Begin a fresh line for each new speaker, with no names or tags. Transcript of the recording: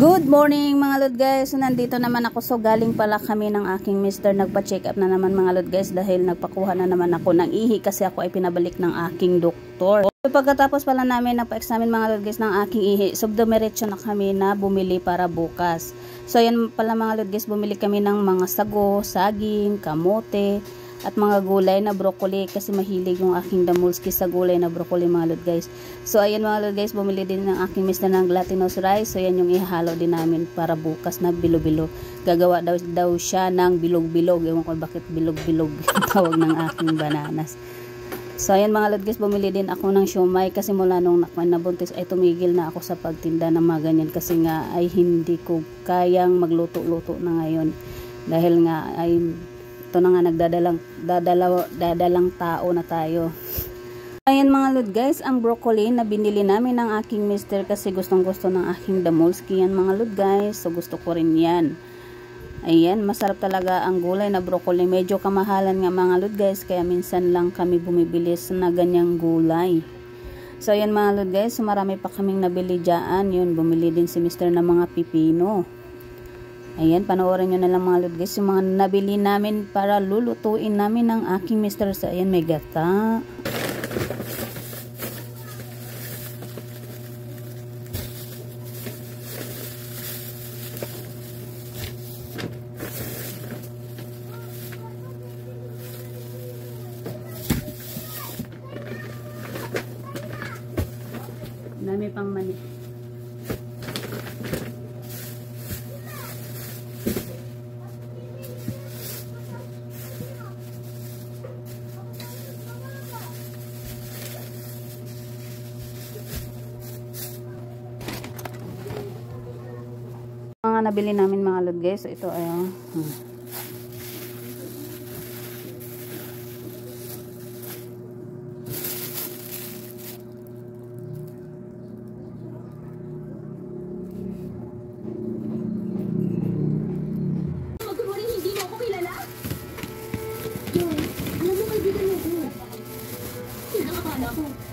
Good morning mga lod guys. So, nandito naman ako. So galing pala kami ng aking mister. Nagpa-check up na naman mga lod guys dahil nagpakuha na naman ako ng ihi kasi ako ay pinabalik ng aking doktor. So pagkatapos pala namin nagpa-examine mga lod guys ng aking ihi, so dumiretso na kami na bumili para bukas. So yan pala mga lod guys, bumili kami ng mga sago, saging, kamote at mga gulay na broccoli kasi mahilig yung aking damulski sa gulay na broccoli mga lod guys. So ayan mga lod guys, bumili din ng aking mister ng glutinous rice. So yan yung ihalo din namin para bukas na bilo-bilo. Gagawa daw siya ng bilog-bilog. Ewan ko bakit bilog-bilog tawag ng aking bananas. So ayan mga lod guys, bumili din ako ng siomay kasi mula nung nabuntis ay tumigil na ako sa pagtinda ng mga ganyan kasi nga ay hindi ko kayang magluto-luto na ngayon dahil nga ay ito na nga nagdadalang tao na tayo. Ayan mga lod guys, ang broccoli na binili namin ng aking mister kasi gustong gusto ng aking damulski yan mga lod guys. So gusto ko rin yan. Ayan, masarap talaga ang gulay na broccoli. Medyo kamahalan nga mga lod guys, kaya minsan lang kami bumibilis na ganyang gulay. So ayan mga lod guys, so marami pa kaming nabili dyan. Yun, bumili din si mister ng mga pipino. Ayan, panoorin nyo na lang mga lod guys yung mga nabili namin para lulutuin namin ng aking mister. So ayan, may gata. Dami pang mani. Mga nabili namin mga lod guys. So ito ay
Alam mo, kaibigan mo ko. Sinakakala ko.